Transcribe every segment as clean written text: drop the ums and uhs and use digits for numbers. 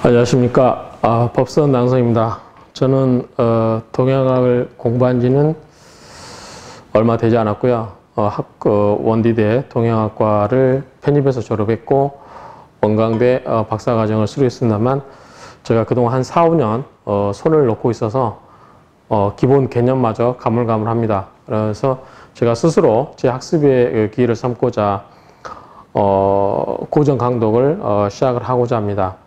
안녕하십니까. 법선 낭성입니다. 저는 동양학을 공부한 지는 얼마 되지 않았고요. 원디대 동양학과를 편입해서 졸업했고 원광대 박사과정을 수료했습니다만 제가 그동안 한 4, 5년 손을 놓고 있어서 기본 개념마저 가물가물합니다. 그래서 제가 스스로 제 학습의 기회를 삼고자 고정 강독을 시작을 하고자 합니다.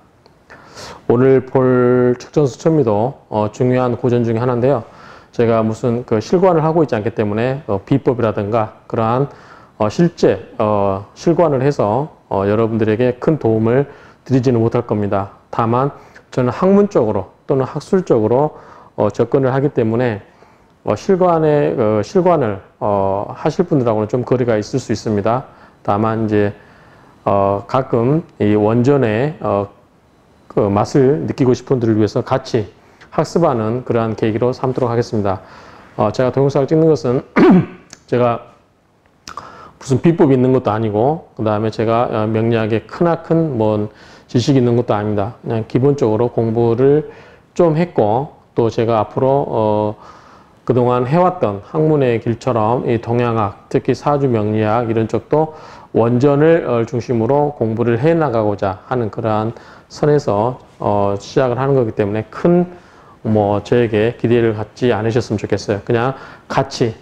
오늘 볼 측전수천미도 중요한 고전 중에 하나인데요. 제가 무슨 실관을 하고 있지 않기 때문에 비법이라든가 그러한 실제 실관을 해서 여러분들에게 큰 도움을 드리지는 못할 겁니다. 다만 저는 학문적으로 또는 학술적으로 접근을 하기 때문에 실관을 하실 분들하고는 좀 거리가 있을 수 있습니다. 다만 이제 가끔 이 원전의 그 맛을 느끼고 싶은 분들을 위해서 같이 학습하는 그러한 계기로 삼도록 하겠습니다. 제가 동영상을 찍는 것은 제가 무슨 비법이 있는 것도 아니고 그 다음에 제가 명리학에 크나큰 뭔 지식이 있는 것도 아닙니다. 그냥 기본적으로 공부를 좀 했고 또 제가 앞으로 그동안 해왔던 학문의 길처럼 이 동양학, 특히 사주 명리학 이런 쪽도 원전을 중심으로 공부를 해나가고자 하는 그러한 선에서 시작을 하는 거기 때문에 큰 저에게 기대를 갖지 않으셨으면 좋겠어요. 그냥 같이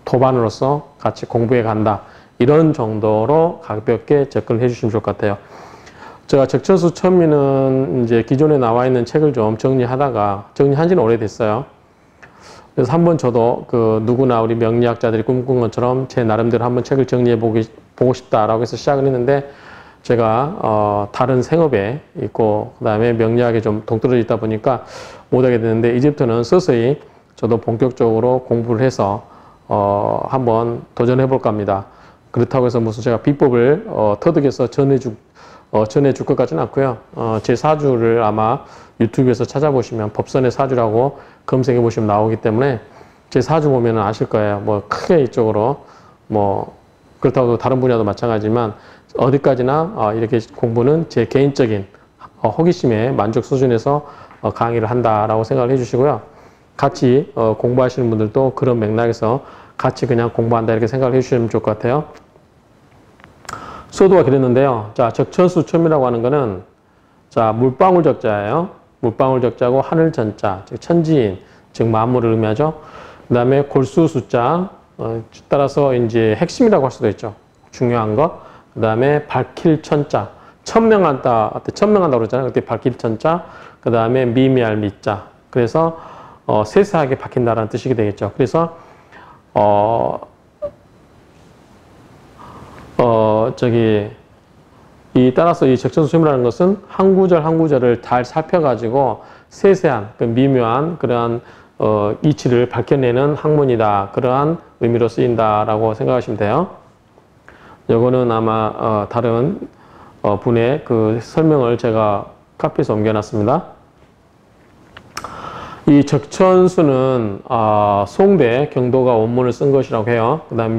도반으로서 같이 공부해 간다. 이런 정도로 가볍게 접근해 주시면 좋을 것 같아요. 제가 적천수천미는 이제 기존에 나와 있는 책을 좀 정리한 지는 오래됐어요. 그래서 한번 저도 누구나 우리 명리학자들이 꿈꾼 것처럼 제 나름대로 한번 책을 정리해 보고 싶다라고 해서 시작을 했는데 제가 다른 생업에 있고 그 다음에 명리학에 좀 동떨어져 있다 보니까 못하게 됐는데 이제부터는 서서히 저도 본격적으로 공부를 해서 한번 도전해 볼까 합니다. 그렇다고 해서 무슨 제가 비법을 터득해서 전해줄 것 같지는 않고요. 제 사주를 아마 유튜브에서 찾아보시면 법선의 사주라고 검색해 보시면 나오기 때문에 제 사주 보면 아실 거예요. 크게 이쪽으로 그렇다고 다른 분야도 마찬가지지만 어디까지나 이렇게 공부는 제 개인적인 호기심의 만족 수준에서 강의를 한다라고 생각을 해주시고요. 같이 공부하시는 분들도 그런 맥락에서 같이 그냥 공부한다 이렇게 생각을 해주시면 좋을 것 같아요. 서두가 그랬는데요. 자, 적천수천미라고 하는 거는 자 물방울 적자예요. 물방울 적자고 하늘 전자, 즉 천지인, 즉 만물을 의미하죠. 그 다음에 골수 숫자, 따라서 이제 핵심이라고 할 수도 있죠. 중요한 것. 그 다음에 밝힐 천자, 천명한다고 그러잖아요. 그때 밝힐 천자, 그 다음에 미미할 미자. 그래서 세세하게 밝힌다라는 뜻이 되겠죠. 그래서 따라서 이 적천수천미라는 것은 한 구절 한 구절을 잘 살펴가지고 세세한 미묘한 그러한 이치를 밝혀내는 학문이다. 그러한 의미로 쓰인다라고 생각하시면 돼요. 요거는 아마 다른 분의 그 설명을 제가 카피해서 옮겨놨습니다. 이 적천수는 송대 경도가 원문을 쓴 것이라고 해요. 그 다음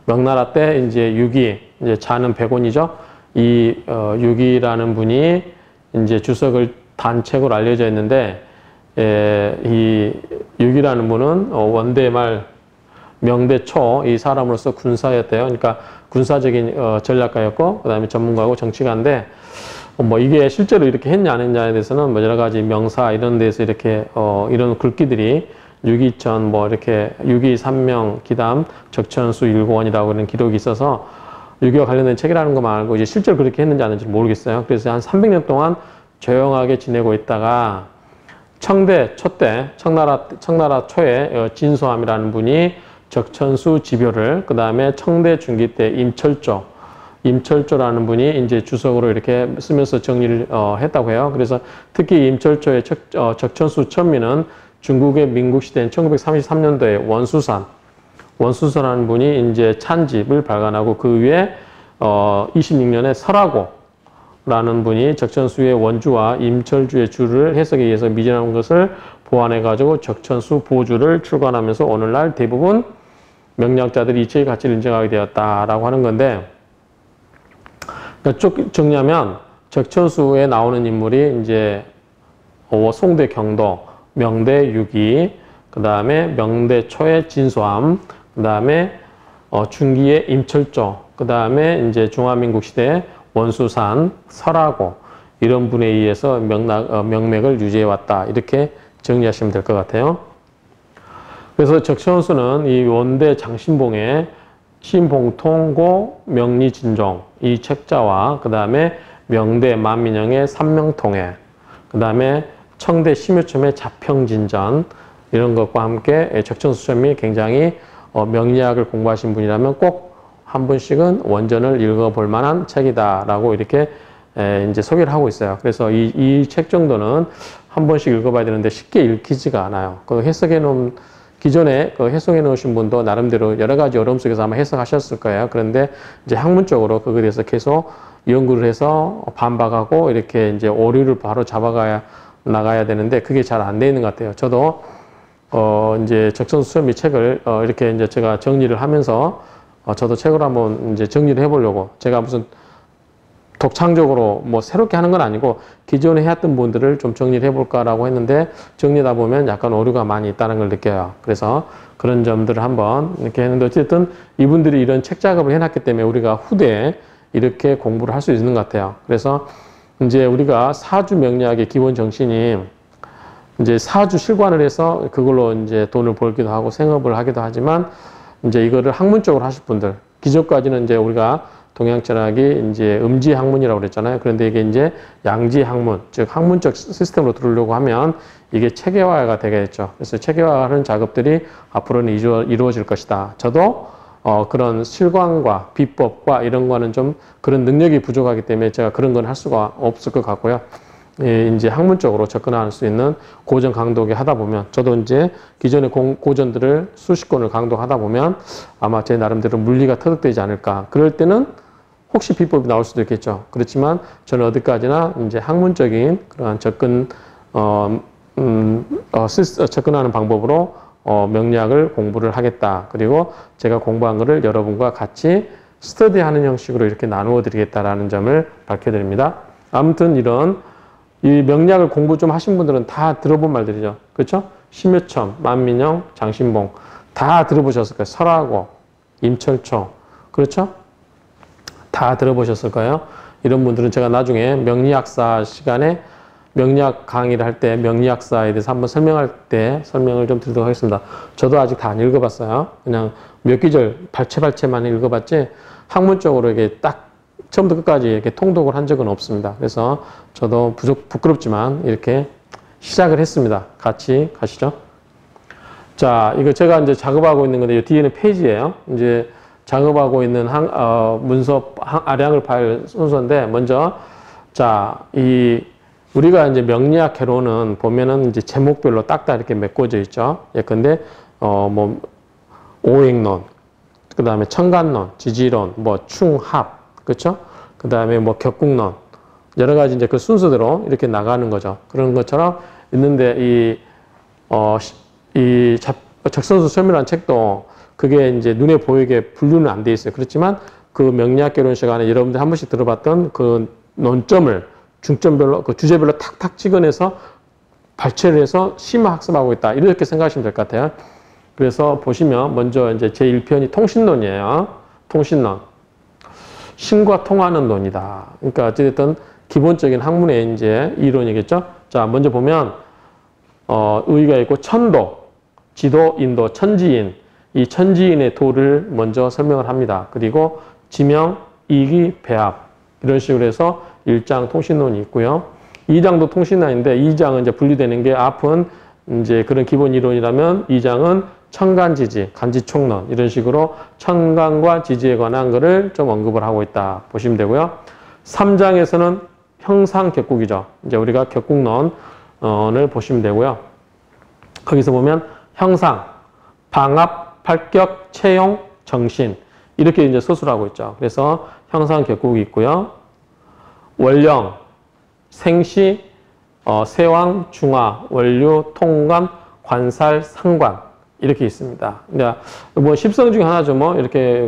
명나라 때 이제 유기, 이제 자는 백원이죠. 이 유기라는 분이 이제 주석을 단책으로 알려져 있는데 이 유기라는 분은 원대 말 명대 초 이 사람으로서 군사였대요. 그러니까 군사적인 전략가였고 그 다음에 전문가고 정치가인데 이게 실제로 이렇게 했냐 안 했냐에 대해서는 여러 가지 명사 이런 데서 이렇게 이런 글귀들이 유기천 이렇게 유기 삼명 기담 적천수 일고원이라고 하는 기록이 있어서 유기와 관련된 책이라는 것만 알고 이제 실제로 그렇게 했는지 안 했는지 모르겠어요. 그래서 한 300년 동안 조용하게 지내고 있다가 청대 초때 청나라 초에 진소함이라는 분이 적천수 지묘를 그 다음에 청대 중기 때 임철조라는 분이 이제 주석으로 이렇게 쓰면서 정리를 했다고 해요. 그래서 특히 임철조의 적천수 천미는 중국의 민국시대인 1933년도에 원수선하는 분이 이제 찬집을 발간하고 그 위에 26년에 설하고라는 분이 적천수의 원주와 임철주의 주를 해석에 의해서 미진한 것을 보완해가지고 적천수 보주를 출간하면서 오늘날 대부분 명리학자들이 이 책의 가치를 인정하게 되었다라고 하는 건데, 그러니까 쭉 정리하면 적천수에 나오는 인물이 이제 송대 경도, 명대 유기, 그 다음에 명대 초의 진소암, 그 다음에 중기의 임철조, 그 다음에 이제 중화민국 시대 원수산, 설하고 이런 분에 의해서 명맥을 유지해 왔다. 이렇게 정리하시면 될 것 같아요. 그래서 적천수는 이 원대 장신봉의 신봉통고 명리진종 이 책자와 그 다음에 명대 만민영의 삼명통해, 그 다음에 청대 심유첨의 자평진전 이런 것과 함께 적천수점이 굉장히 명리학을 공부하신 분이라면 꼭 한 번씩은 원전을 읽어볼 만한 책이다라고 이렇게 이제 소개를 하고 있어요. 그래서 이 책 정도는 한 번씩 읽어봐야 되는데 쉽게 읽히지가 않아요. 그 해석해 놓은 기존에 그 해석해 놓으신 분도 나름대로 여러 가지 어려움 속에서 아마 해석하셨을 거예요. 그런데 이제 학문적으로 그거에 대해서 계속 연구를 해서 반박하고 이렇게 이제 오류를 바로 잡아가야 나가야 되는데 그게 잘 안 돼 있는 것 같아요. 저도 이제 적천수점이 책을 이렇게 이제 제가 정리를 하면서 저도 책을 한번 이제 정리를 해보려고 제가 무슨 독창적으로 뭐 새롭게 하는 건 아니고 기존에 해왔던 분들을 좀 정리를 해볼까라고 했는데 정리하다 보면 약간 오류가 많이 있다는 걸 느껴요. 그래서 그런 점들을 한번 이렇게 했는데 어쨌든 이분들이 이런 책 작업을 해놨기 때문에 우리가 후대에 이렇게 공부를 할 수 있는 것 같아요. 그래서 이제 우리가 사주 명리학의 기본 정신이 이제 사주 실관을 해서 그걸로 이제 돈을 벌기도 하고 생업을 하기도 하지만 이제 이거를 학문적으로 하실 분들, 기존까지는 이제 우리가 동양철학이 이제 음지 학문이라고 그랬잖아요. 그런데 이게 이제 양지 학문, 즉 학문적 시스템으로 들어오려고 하면 이게 체계화가 되겠죠. 그래서 체계화하는 작업들이 앞으로는 이루어질 것이다. 저도 그런 실광과 비법과 이런 거는 좀 그런 능력이 부족하기 때문에 제가 그런 건 할 수가 없을 것 같고요. 예, 이제 학문적으로 접근할 수 있는 고전 강독에 하다 보면 저도 이제 기존의 고전들을 수십 권을 강독하다 보면 아마 제 나름대로 물리가 터득되지 않을까. 그럴 때는 혹시 비법이 나올 수도 있겠죠. 그렇지만 저는 어디까지나 이제 학문적인 그러한 접근하는 방법으로 명리학을 공부를 하겠다. 그리고 제가 공부한 것을 여러분과 같이 스터디하는 형식으로 이렇게 나누어 드리겠다라는 점을 밝혀드립니다. 아무튼 이 명리학을 공부 좀 하신 분들은 다 들어본 말들이죠. 그렇죠? 심유첨, 만민영, 장신봉 다 들어보셨을 거예요. 설하고, 임철초. 그렇죠? 다 들어보셨을 거예요. 이런 분들은 제가 나중에 명리학사 시간에 명리학 강의를 할 때 명리학사에 대해서 한번 설명할 때 설명을 좀 드리도록 하겠습니다. 저도 아직 다 안 읽어봤어요. 그냥 몇 기절 발췌만 읽어봤지 학문적으로 이게 딱 처음부터 끝까지 이렇게 통독을 한 적은 없습니다. 그래서 저도 부끄럽지만 이렇게 시작을 했습니다. 같이 가시죠. 자, 이거 제가 이제 작업하고 있는 건데, 이 뒤에는 페이지예요. 이제 작업하고 있는 문서 아량을 파일 순서인데, 먼저, 자, 우리가 이제 명리학 개론은 보면은 이제 제목별로 딱딱 이렇게 메꿔져 있죠. 예컨대, 오행론, 그 다음에 청간론, 지지론, 충합, 그렇죠? 그 다음에 격국론 여러 가지 이제 그 순서대로 이렇게 나가는 거죠. 그런 것처럼 있는데 적천수 첨이라는 책도 그게 이제 눈에 보이게 분류는 안 돼 있어요. 그렇지만 그 명리학 개론 시간에 여러분들 한 번씩 들어봤던 그 논점을 중점별로 그 주제별로 탁탁 찍어내서 발췌를 해서 심화 학습하고 있다. 이렇게 생각하시면 될 것 같아요. 그래서 보시면 먼저 이제 제1편이 통신론이에요. 통신론. 신과 통하는 논이다. 그러니까 어쨌든 기본적인 학문의 이제 이론이겠죠. 자, 먼저 보면 의의가 있고 천도, 지도, 인도, 천지인. 이 천지인의 도를 먼저 설명을 합니다. 그리고 지명, 이기, 배합 이런 식으로 해서 1장 통신론이 있고요. 2장도 통신론인데 2장은 이제 분리되는 게 앞은 이제 그런 기본 이론이라면 2장은 천간지지, 간지총론 이런 식으로 천간과 지지에 관한 거를 좀 언급을 하고 있다 보시면 되고요. 3장에서는 형상격국이죠. 이제 우리가 격국론을 보시면 되고요. 거기서 보면 형상, 방합, 팔격, 체용, 정신 이렇게 이제 서술하고 있죠. 그래서 형상격국이 있고요. 원령, 생시, 세왕, 중화, 원류, 통관, 관살, 상관 이렇게 있습니다. 그러니까 뭐 십성 중에 하나죠. 뭐 이렇게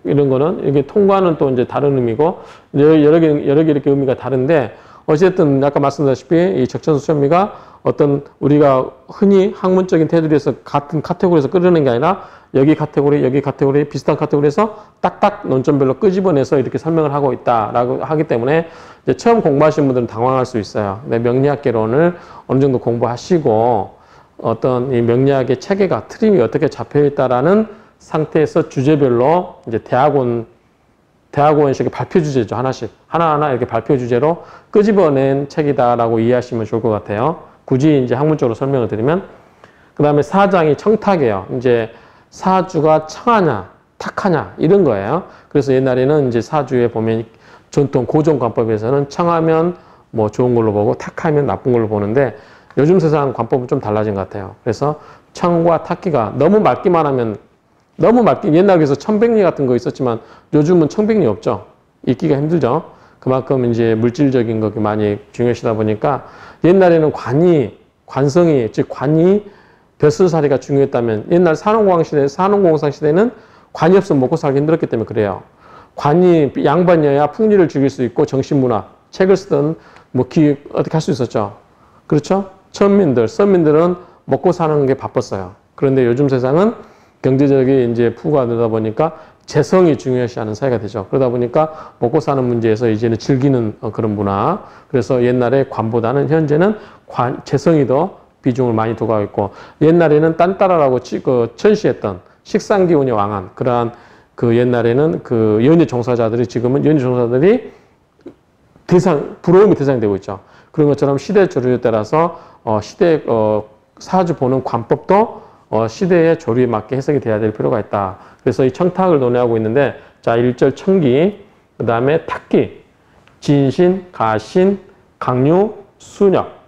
이런 거는 이게 통과는 또 이제 다른 의미고 여러 개 이렇게 의미가 다른데 어쨌든 아까 말씀드렸다시피 이 적천수천미가 어떤 우리가 흔히 학문적인 테두리에서 같은 카테고리에서 끌어내는 게 아니라 여기 카테고리 비슷한 카테고리에서 딱딱 논점별로 끄집어내서 이렇게 설명을 하고 있다라고 하기 때문에 이제 처음 공부하시는 분들은 당황할 수 있어요. 네, 명리학개론을 어느 정도 공부하시고 어떤 이 명리학의 체계가 트림이 어떻게 잡혀 있다라는 상태에서 주제별로 이제 대학원식의 발표 주제죠. 하나하나 이렇게 발표 주제로 끄집어낸 책이다라고 이해하시면 좋을 것 같아요. 굳이 이제 학문적으로 설명을 드리면 그 다음에 사장이 청탁이에요. 이제 사주가 청하냐, 탁하냐 이런 거예요. 그래서 옛날에는 이제 사주에 보면 전통 고정관법에서는 청하면 뭐 좋은 걸로 보고 탁하면 나쁜 걸로 보는데 요즘 세상 관법은 좀 달라진 것 같아요. 그래서 청과 탁기가 너무 맑기만 하면 옛날에 그래서 천백리 같은 거 있었지만 요즘은 천백리 없죠. 읽기가 힘들죠. 그만큼 이제 물질적인 것이 많이 중요시다 보니까 옛날에는 관성이 즉 관이 벼슬살이가 중요했다면 옛날 산업공상 시대는 관이 없으면 먹고 살기 힘들었기 때문에 그래요. 관이 양반이어야 풍리를 즐길 수 있고 정신문화, 책을 쓰든 뭐 어떻게 할 수 있었죠. 그렇죠? 선민들은 먹고 사는 게 바빴어요. 그런데 요즘 세상은 경제적인 이제 부가 되다 보니까 재성이 중요시하는 사회가 되죠. 그러다 보니까 먹고 사는 문제에서 이제는 즐기는 그런 문화. 그래서 옛날에 관보다는 현재는 재성이 더 비중을 많이 두고 있고 옛날에는 딴따라라고 천시했던 식상기운이 왕한 그러한 그 옛날에는 그 연예 종사자들이 지금은 연예 종사자들이 부러움이 대상이 되고 있죠. 그런 것처럼 시대 조류에 따라서 사주 보는 관법도 시대의 조류에 맞게 해석이 돼야 될 필요가 있다. 그래서 이 청탁을 논의하고 있는데 자 1절 청기, 그 다음에 탁기, 진신, 가신, 강유, 순역.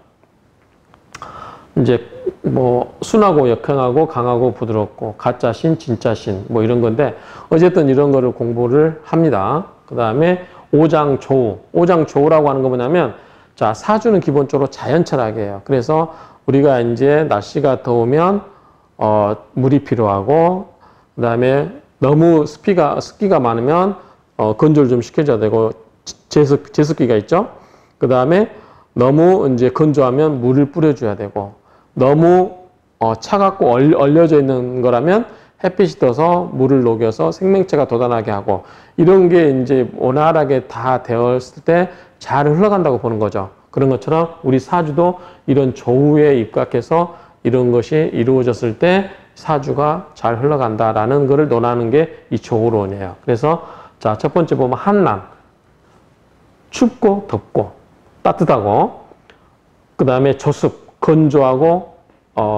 이제 뭐 순하고 역행하고 강하고 부드럽고 가짜신, 진짜신 뭐 이런 건데 어쨌든 이런 거를 공부를 합니다. 그 다음에 오장조우. 오장조우라고 하는 거 뭐냐면 자 사주는 기본적으로 자연철학이에요. 그래서 우리가 이제 날씨가 더우면 물이 필요하고 그 다음에 너무 습기가 많으면 건조를 좀 시켜줘야 되고 제습기가 있죠. 그 다음에 너무 이제 건조하면 물을 뿌려줘야 되고 너무 차갑고 얼려져 있는 거라면 햇빛이 떠서 물을 녹여서 생명체가 돋아나게 하고 이런 게 이제 원활하게 다 되었을 때 잘 흘러간다고 보는 거죠. 그런 것처럼 우리 사주도 이런 조우에 입각해서 이런 것이 이루어졌을 때 사주가 잘 흘러간다라는 것을 논하는 게 이 조우론이에요. 그래서 자, 첫 번째 보면 한남. 춥고 덥고 따뜻하고 그 다음에 조습, 건조하고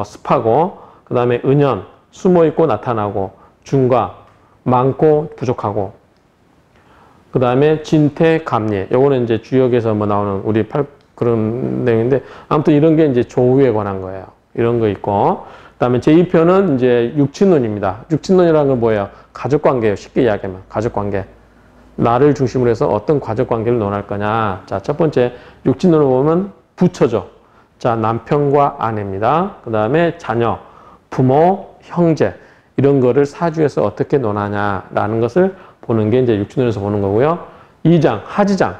습하고 그 다음에 은연, 숨어있고 나타나고 중과, 많고 부족하고 그 다음에 진태, 감리. 요거는 이제 주역에서 뭐 나오는 그런 내용인데 아무튼 이런 게 이제 조우에 관한 거예요. 이런 거 있고 그 다음에 제2편은 이제 육친론입니다. 육친론이라는 건 뭐예요? 가족관계예요. 쉽게 이야기하면 가족관계. 나를 중심으로 해서 어떤 가족관계를 논할 거냐. 자, 첫 번째 육친론을 보면 부처죠. 자, 남편과 아내입니다. 그 다음에 자녀, 부모, 형제 이런 거를 사주에서 어떻게 논하냐라는 것을 보는 게 이제 육친론에서 보는 거고요. 2장, 하지장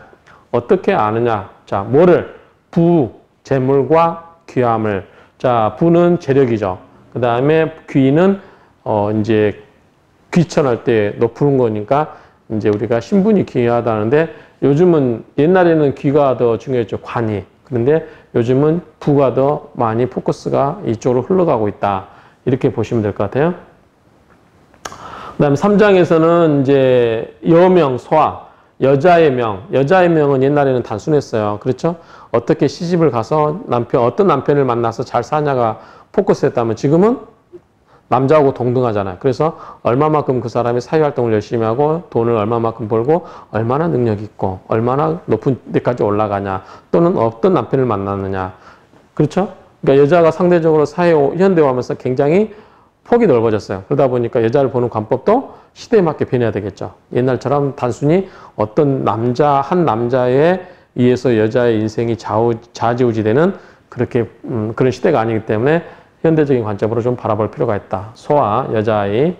어떻게 아느냐. 자, 뭐를? 부, 재물과 귀함을. 자, 부는 재력이죠. 그 다음에 귀는 이제 귀천할 때 높은 거니까 이제 우리가 신분이 귀하다는데 요즘은 옛날에는 귀가 더 중요했죠. 관이. 그런데 요즘은 부가 더 많이 포커스가 이쪽으로 흘러가고 있다. 이렇게 보시면 될 것 같아요. 그 다음에 3장에서는 이제 여명, 소화, 여자의 명은 옛날에는 단순했어요. 그렇죠? 어떻게 시집을 가서 어떤 남편을 만나서 잘 사냐가 포커스였다면 지금은 남자하고 동등하잖아요. 그래서 얼마만큼 그 사람이 사회활동을 열심히 하고 돈을 얼마만큼 벌고 얼마나 능력 있고 얼마나 높은 데까지 올라가냐 또는 어떤 남편을 만나느냐. 그렇죠? 그러니까 여자가 상대적으로 현대화하면서 굉장히 폭이 넓어졌어요. 그러다 보니까 여자를 보는 관법도 시대에 맞게 변해야 되겠죠. 옛날처럼 단순히 어떤 한 남자에 의해서 여자의 인생이 좌지우지되는 그런 시대가 아니기 때문에 현대적인 관점으로 좀 바라볼 필요가 있다. 소아, 여자아이,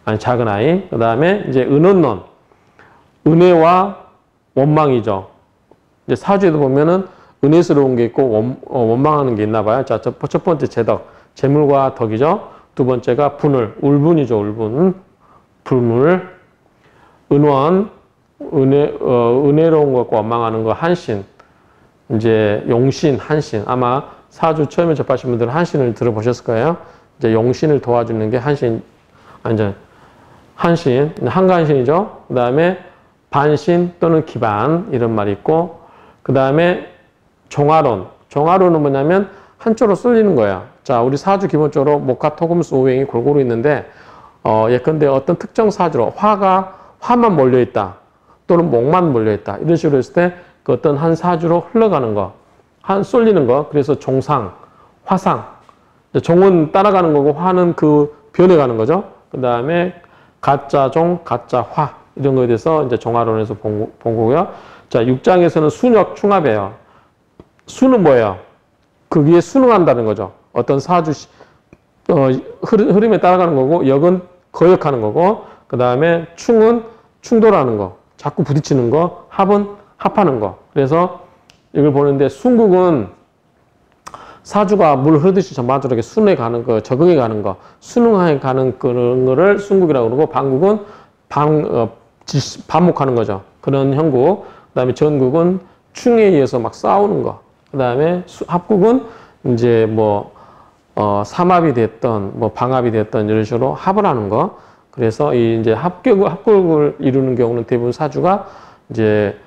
아니 작은 아이. 그 다음에 이제 은원론, 은혜와 원망이죠. 이제 사주에도 보면은 은혜스러운 게 있고 원망하는 게 있나 봐요. 자, 첫 번째 재덕, 재물과 덕이죠. 두 번째가 분을, 울분이죠. 울분, 불물, 은원, 은혜로운 것과 원망하는 거, 한신, 이제 용신, 한신. 아마 사주 처음에 접하신 분들은 한신을 들어보셨을 거예요. 이제 용신을 도와주는 게 한신, 아니, 한신, 한간신이죠. 그 다음에 반신 또는 기반, 이런 말이 있고, 그 다음에 종화론. 종화론은 뭐냐면 한쪽으로 쏠리는 거예요. 자, 우리 사주 기본적으로 목화, 토금수, 오행이 골고루 있는데, 예컨대 어떤 특정 사주로 화만 몰려있다. 또는 목만 몰려있다. 이런 식으로 했을 때 그 어떤 한 사주로 흘러가는 거, 쏠리는 거. 그래서 종상, 화상. 종은 따라가는 거고 화는 그 변해가는 거죠. 그 다음에 가짜 종, 가짜 화. 이런 거에 대해서 이제 종화론에서 본 거고요. 자, 6장에서는 순역 충합이에요. 수는 뭐예요? 거기에 순응한다는 거죠. 어떤 사주 흐름에 따라가는 거고, 역은 거역하는 거고, 그 다음에 충은 충돌하는 거, 자꾸 부딪히는 거, 합은 합하는 거. 그래서 이걸 보는데 순국은 사주가 물 흐르듯이 전반적으로 순해 가는 거, 적응해 가는 거, 순응해 가는 그런 거를 순국이라고 그러고, 반국은 반목하는 거죠. 그런 형국. 그 다음에 전국은 충에 의해서 막 싸우는 거. 그 다음에 합국은 이제 뭐, 삼합이 됐던, 뭐, 방합이 됐던 이런 식으로 합을 하는 거. 그래서 이제 합국을 이루는 경우는 대부분 사주가 이제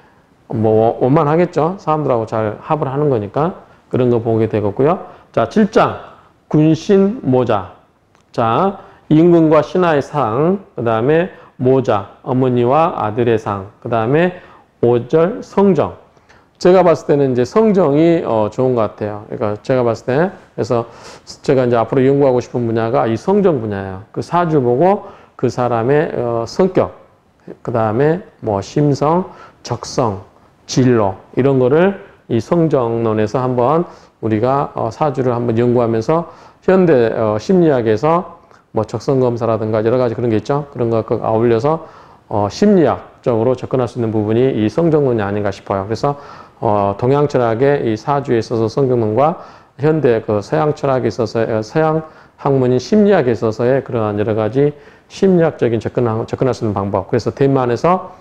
뭐, 원만하겠죠. 사람들하고 잘 합을 하는 거니까. 그런 거 보게 되겠고요. 자, 7장. 군신, 모자. 자, 임금과 신하의 상. 그 다음에 모자. 어머니와 아들의 상. 그 다음에 5절 성정. 제가 봤을 때는 이제 성정이 좋은 것 같아요. 그러니까 제가 봤을 때, 그래서 제가 이제 앞으로 연구하고 싶은 분야가 이 성정 분야예요. 그 사주 보고 그 사람의 성격, 그 다음에 뭐 심성, 적성, 진로 이런 거를 이 성정론에서 한번 우리가 사주를 한번 연구하면서 현대 심리학에서 뭐 적성 검사라든가 여러 가지 그런 게 있죠. 그런 거 아울려서 심리학적으로 접근할 수 있는 부분이 이 성정론이 아닌가 싶어요. 그래서 동양 철학의 이 사주에 있어서 성경론과 현대 그 서양 철학에 있어서 서양 학문인 심리학에 있어서의 그러한 여러 가지 심리학적인 접근할 수 있는 방법. 그래서 대만에서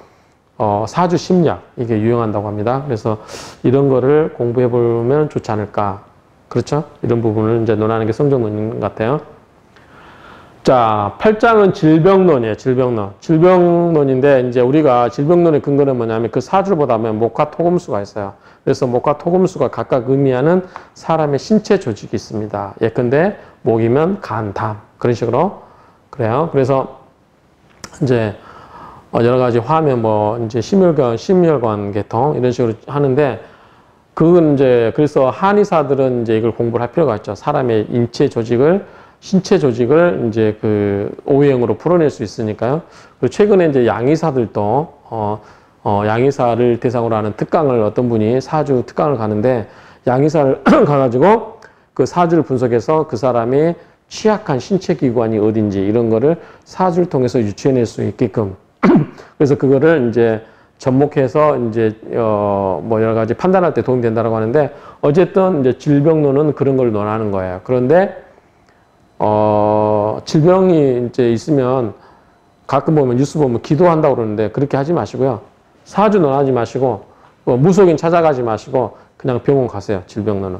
사주 심리학 이게 유용한다고 합니다. 그래서 이런 거를 공부해 보면 좋지 않을까. 그렇죠? 이런 부분을 이제 논하는 게 성경론인 것 같아요. 자, 8장은 질병론이에요. 질병론. 질병론인데, 이제 우리가 질병론의 근거는 뭐냐면 그 사주를 보다 보면 목화 토금수가 있어요. 그래서 목화 토금수가 각각 의미하는 사람의 신체 조직이 있습니다. 예컨대 목이면 간, 담. 그런 식으로. 그래요. 그래서 이제 여러 가지 화면 뭐 이제 심혈관 계통 이런 식으로 하는데 그건 이제 그래서 한의사들은 이제 이걸 공부를 할 필요가 있죠. 사람의 신체 조직을 이제 그 오해형으로 풀어낼 수 있으니까요. 그리고 최근에 이제 양의사들도 양의사를 대상으로 하는 특강을 어떤 분이 사주 특강을 가는데 양의사를 가가지고 그 사주를 분석해서 그 사람의 취약한 신체 기관이 어딘지 이런 거를 사주를 통해서 유추해낼 수 있게끔 그래서 그거를 이제 접목해서 이제 뭐 여러 가지 판단할 때 도움이 된다고 하는데 어쨌든 이제 질병론은 그런 걸 논하는 거예요. 그런데 질병이 이제 있으면 가끔 보면 뉴스 보면 기도한다고 그러는데 그렇게 하지 마시고요. 사주 논하지 마시고 무속인 찾아가지 마시고 그냥 병원 가세요. 질병론은.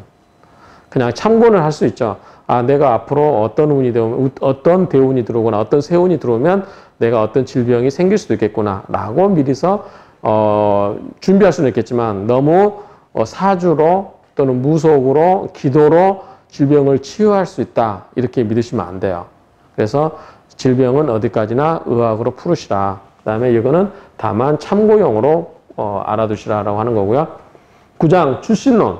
그냥 참고는 할 수 있죠. 아, 내가 앞으로 어떤 대운이 들어오거나 어떤 세운이 들어오면 내가 어떤 질병이 생길 수도 있겠구나 라고 미리서 준비할 수는 있겠지만 너무 사주로 또는 무속으로 기도로 질병을 치유할 수 있다 이렇게 믿으시면 안 돼요. 그래서 질병은 어디까지나 의학으로 풀으시라. 그 다음에 이거는 다만 참고용으로 알아두시라라고 하는 거고요. 9장 출신론.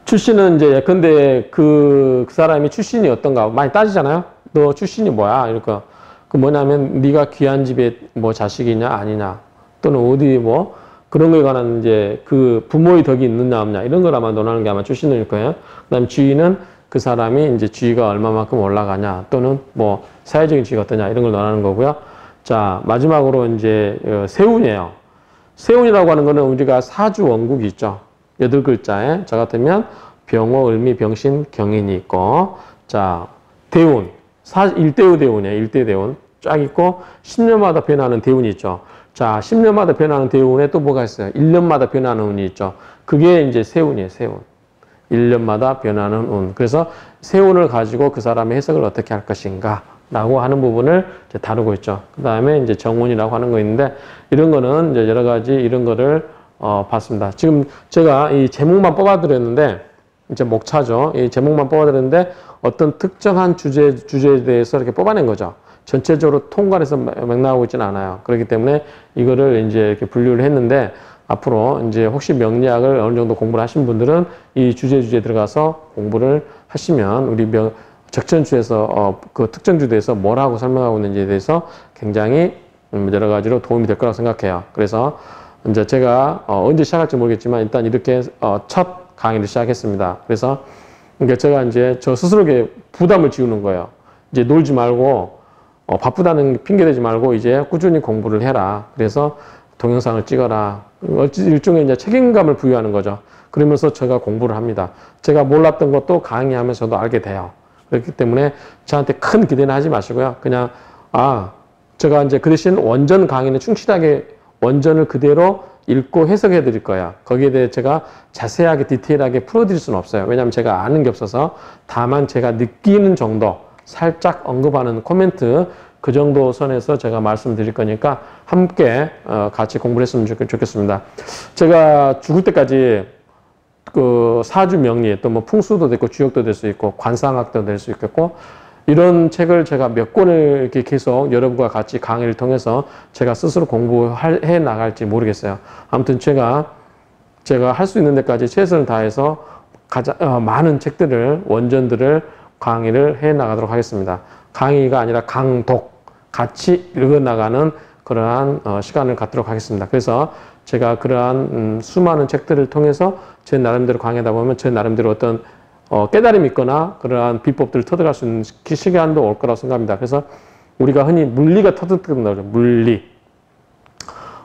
출신은 이제 예컨대 그 사람이 출신이 어떤가 많이 따지잖아요. 너 출신이 뭐야? 이러니까 그 뭐냐면 네가 귀한 집에 뭐 자식이냐 아니냐 또는 어디 뭐 그런 거에 관한 이제 그 부모의 덕이 있느냐 없냐 이런 걸 아마 논하는 게 아마 출신론일 거예요. 그다음 주인은 그 사람이 이제 지위가 얼마만큼 올라가냐 또는 뭐 사회적인 지위가 어떠냐 이런 걸 논하는 거고요. 자, 마지막으로 이제 세운이에요. 세운이라고 하는 거는 우리가 사주 원국이 있죠. 8글자에 저 같으면 병호, 을미, 병신, 경인이 있고, 자, 대운, 일대우 대운이에요. 일대 대운 쫙 있고 10년마다 변하는 대운이 있죠. 자, 10년마다 변하는 대운에 또 뭐가 있어요? 1년마다 변하는 운이 있죠. 그게 이제 세운이에요. 세운. 1년마다 변하는 운. 그래서 세운을 가지고 그 사람의 해석을 어떻게 할 것인가 라고 하는 부분을 이제 다루고 있죠. 그 다음에 이제 정운이라고 하는 거 있는데 이런 거는 이제 여러 가지 이런 거를 봤습니다. 지금 제가 이 제목만 뽑아드렸는데 이제 목차죠. 이 제목만 뽑아드렸는데 어떤 특정한 주제에 대해서 이렇게 뽑아낸 거죠. 전체적으로 통관해서 맥락하고 있지는 않아요. 그렇기 때문에 이거를 이제 이렇게 분류를 했는데 앞으로 이제 혹시 명리학을 어느 정도 공부를 하신 분들은 이 주제에 들어가서 공부를 하시면 우리 적천주에서 그 특정 주제에서 뭐라고 설명하고 있는지에 대해서 굉장히 여러 가지로 도움이 될 거라고 생각해요. 그래서 이제 제가 언제 시작할지 모르겠지만 일단 이렇게 첫 강의를 시작했습니다. 그래서 그러니까 제가 이제 저 스스로에게 부담을 지우는 거예요. 이제 놀지 말고 바쁘다는 핑계 대지 말고 이제 꾸준히 공부를 해라. 그래서 동영상을 찍어라. 일종의 이제 책임감을 부여하는 거죠. 그러면서 제가 공부를 합니다. 제가 몰랐던 것도 강의하면서 저도 알게 돼요. 그렇기 때문에 저한테 큰 기대는 하지 마시고요. 그냥 제가 이제 그 대신 원전 강의는 충실하게 원전을 그대로 읽고 해석해 드릴 거야. 거기에 대해 제가 자세하게 디테일하게 풀어드릴 수는 없어요. 왜냐하면 제가 아는 게 없어서 다만 제가 느끼는 정도 살짝 언급하는 코멘트 그 정도 선에서 제가 말씀드릴 거니까 함께 같이 공부를 했으면 좋겠습니다. 제가 죽을 때까지 그 사주 명리 또 뭐 풍수도 됐고 주역도 될 수 있고 관상학도 될 수 있겠고 이런 책을 제가 몇 권을 이렇게 계속 여러분과 같이 강의를 통해서 제가 스스로 공부해 나갈지 모르겠어요. 아무튼 제가 할 수 있는 데까지 최선을 다해서 가장 많은 책들을 원전들을 강의를 해 나가도록 하겠습니다. 강의가 아니라 강독 같이 읽어 나가는 그러한 시간을 갖도록 하겠습니다. 그래서 제가 그러한 수많은 책들을 통해서 제 나름대로 강의하다 보면 제 나름대로 어떤 깨달음이 있거나 그러한 비법들을 터득할 수 있는 시간도 올 거라고 생각합니다. 그래서 우리가 흔히 물리가 터득된다고 하죠.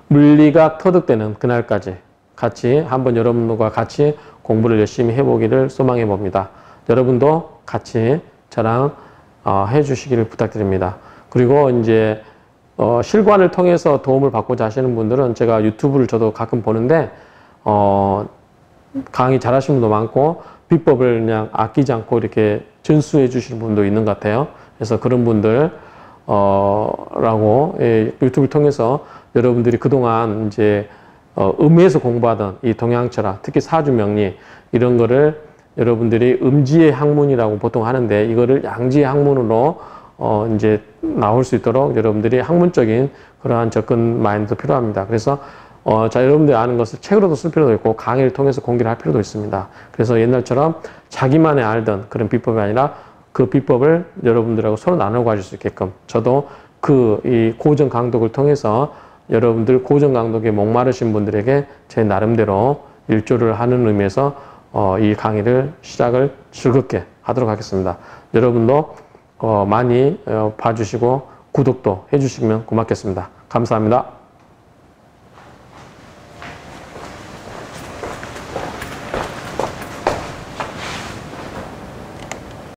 물리가 터득되는 그날까지 같이 한번 여러분들과 같이 공부를 열심히 해보기를 소망해 봅니다. 여러분도 같이 저랑 해주시기를 부탁드립니다. 그리고 이제 실관을 통해서 도움을 받고자 하시는 분들은 제가 유튜브를 저도 가끔 보는데 강의 잘하시는 분도 많고 비법을 그냥 아끼지 않고 이렇게 전수해 주시는 분도 있는 것 같아요. 그래서 그런 분들 라고 유튜브를 통해서 여러분들이 그동안 이제 음에서 공부하던 이 동양철학, 특히 사주명리 이런 거를 여러분들이 음지의 학문이라고 보통 하는데 이거를 양지의 학문으로 이제 나올 수 있도록 여러분들이 학문적인 그러한 접근 마인드도 필요합니다. 그래서 자, 여러분들이 아는 것을 책으로도 쓸 필요도 있고 강의를 통해서 공개를 할 필요도 있습니다. 그래서 옛날처럼 자기만의 알던 그런 비법이 아니라 그 비법을 여러분들하고 서로 나누어 가질 수 있게끔 저도 이 고전 강독을 통해서 여러분들 고전 강독에 목마르신 분들에게 제 나름대로 일조를 하는 의미에서 이 강의를 시작을 즐겁게 하도록 하겠습니다. 여러분도 많이 봐주시고 구독도 해주시면 고맙겠습니다. 감사합니다.